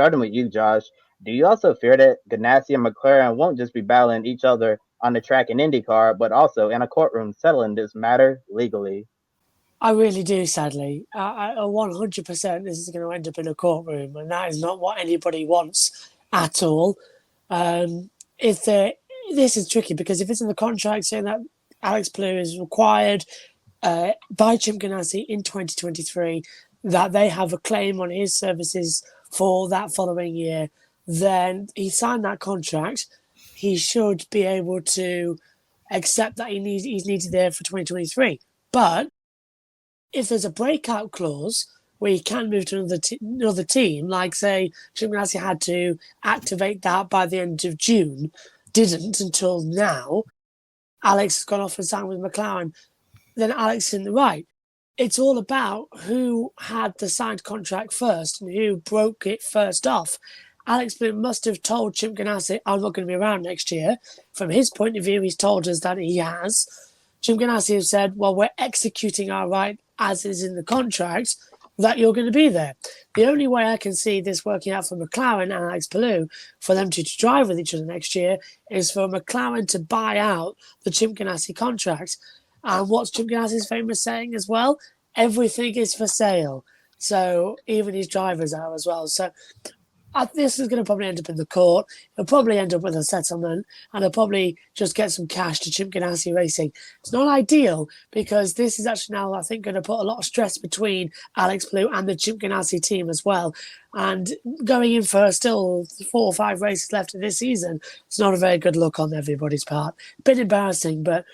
starting with you, Josh, do you also fear that Ganassi and McLaren won't just be battling each other on the track in IndyCar, but also in a courtroom settling this matter legally? I really do, sadly. 100% this is going to end up in a courtroom, and that is not what anybody wants at all. If they This is tricky because if it's in the contract saying that Alex Palou is required by Chip Ganassi in 2023 that they have a claim on his services for that following year, then he signed that contract. He should be able to accept that he's needed there for 2023. But if there's a breakout clause where he can move to another team, like say Chip Ganassi had to activate that by the end of June, didn't until now. Alex has gone off and signed with McLaren. Then Alex is in the right. It's all about who had the signed contract first and who broke it first off. Alex must have told Chip Ganassi, I'm not going to be around next year. From his point of view, he's told us that he has. Chip Ganassi has said, well, we're executing our right as is in the contract, that you're going to be there. The only way I can see this working out for McLaren and Alex Palou for them to drive with each other next year is for McLaren to buy out the Chip Ganassi contract. And what's Chip Ganassi's famous saying as well? Everything is for sale. So even his drivers are as well. So this is going to probably end up in the court. He'll probably end up with a settlement and he'll probably just get some cash to Chip Ganassi Racing. It's not ideal because this is actually now, I think, going to put a lot of stress between Alex Palou and the Chip Ganassi team as well. And going in for still 4 or 5 races left in this season, it's not a very good look on everybody's part. A bit embarrassing, but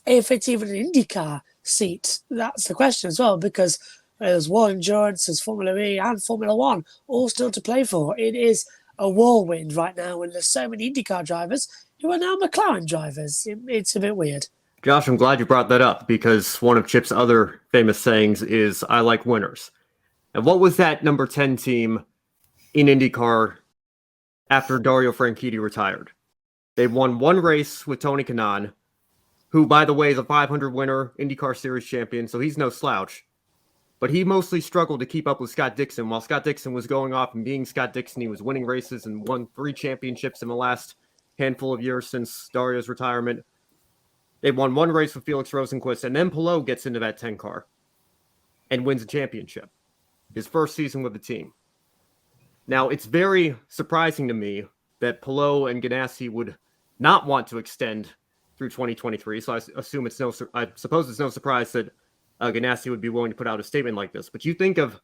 if it's even an IndyCar seat, that's the question as well, because there's War Endurance, there's Formula E and Formula One, all still to play for. It is a whirlwind right now, and there's so many IndyCar drivers who are now McLaren drivers. It's a bit weird. Josh, I'm glad you brought that up because one of Chip's other famous sayings is, I like winners. And what was that number 10 team in IndyCar after Dario Franchitti retired? They won one race with Tony Kanaan, who, by the way, is a 500 winner, IndyCar Series champion, so he's no slouch. But he mostly struggled to keep up with Scott Dixon. While Scott Dixon was going off and being Scott Dixon, he was winning races and won 3 championships in the last handful of years since Dario's retirement. They won one race with Felix Rosenqvist, and then Palou gets into that 10 car and wins a championship. His first season with the team. Now, it's very surprising to me that Palou and Ganassi would not want to extend through 2023, so I suppose it's no surprise that Ganassi would be willing to put out a statement like this. But you think of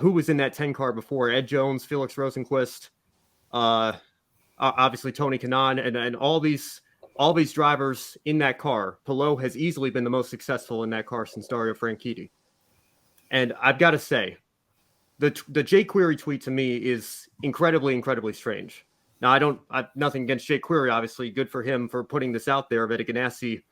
who was in that 10 car before: Ed Jones, Felix Rosenqvist, obviously Tony Kanaan, and all these drivers in that car. Palou has easily been the most successful in that car since Dario Franchitti. And I've got to say, the Jay Query tweet to me is incredibly, incredibly strange. Now, I've nothing against Jay Query, obviously. Good for him for putting this out there, but a Ganassi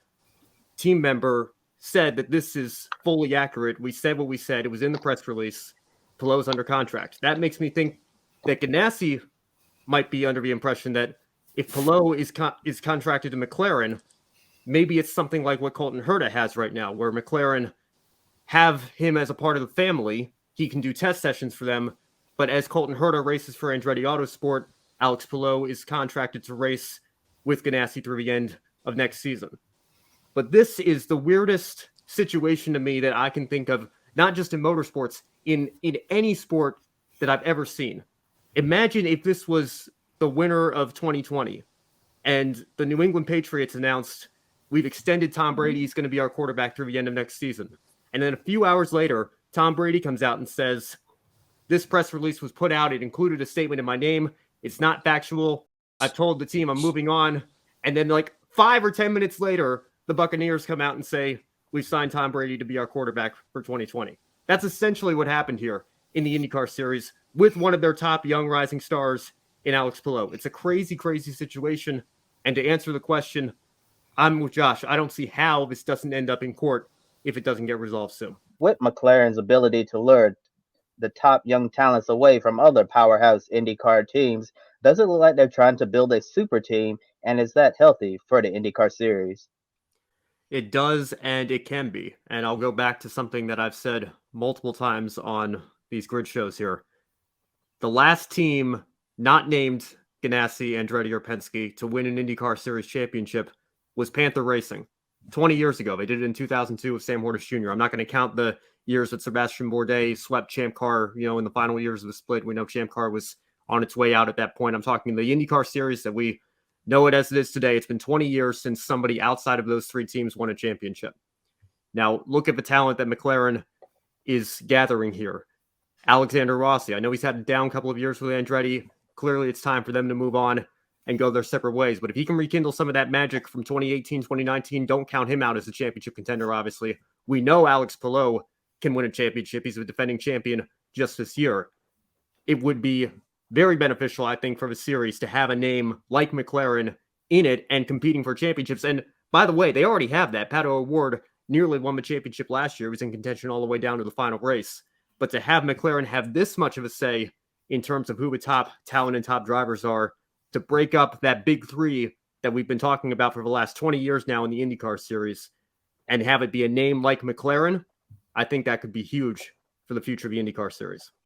team member said that this is fully accurate. We said what we said. It was in the press release. Palou's under contract. That makes me think that Ganassi might be under the impression that if Palou is contracted to McLaren, maybe it's something like what Colton Herta has right now, where McLaren have him as a part of the family. He can do test sessions for them, but as Colton Herta races for Andretti Autosport, Alex Palou is contracted to race with Ganassi through the end of next season. But this is the weirdest situation to me that I can think of, not just in motorsports, in any sport that I've ever seen. Imagine if this was the winter of 2020 and the New England Patriots announced, we've extended Tom Brady, he's going to be our quarterback through the end of next season. And then a few hours later, Tom Brady comes out and says, this press release was put out, it included a statement in my name, it's not factual, I've told the team I'm moving on. And then like 5 or 10 minutes later, the Buccaneers come out and say, we've signed Tom Brady to be our quarterback for 2020. That's essentially what happened here in the IndyCar Series with one of their top young rising stars in Alex Palou. It's a crazy, crazy situation. And to answer the question, I'm with Josh. I don't see how this doesn't end up in court if it doesn't get resolved soon. With McLaren's ability to lure the top young talents away from other powerhouse IndyCar teams, does it look like they're trying to build a super team? And is that healthy for the IndyCar Series? It does, and it can be. And I'll go back to something that I've said multiple times on these grid shows here. The last team not named Ganassi, Andretti, or Penske to win an IndyCar Series championship was Panther Racing 20 years ago. They did it in 2002 with Sam Hornish Jr. I'm not going to count the years that Sebastian Bourdais swept Champ Car, in the final years of the split. We know Champ Car was on its way out at that point. I'm talking the IndyCar Series that we know it as it is today. It's been 20 years since somebody outside of those three teams won a championship. Now, look at the talent that McLaren is gathering here. Alexander Rossi, I know he's had a down couple of years with Andretti. Clearly, it's time for them to move on and go their separate ways. But if he can rekindle some of that magic from 2018, 2019, don't count him out as a championship contender, obviously. We know Alex Palou can win a championship. He's a defending champion just this year. It would be very beneficial, I think, for the series to have a name like McLaren in it and competing for championships. And by the way, they already have that. Pato O'Ward nearly won the championship last year. He was in contention all the way down to the final race. But to have McLaren have this much of a say in terms of who the top talent and top drivers are, to break up that big three that we've been talking about for the last 20 years now in the IndyCar Series, and have it be a name like McLaren, I think that could be huge for the future of the IndyCar Series.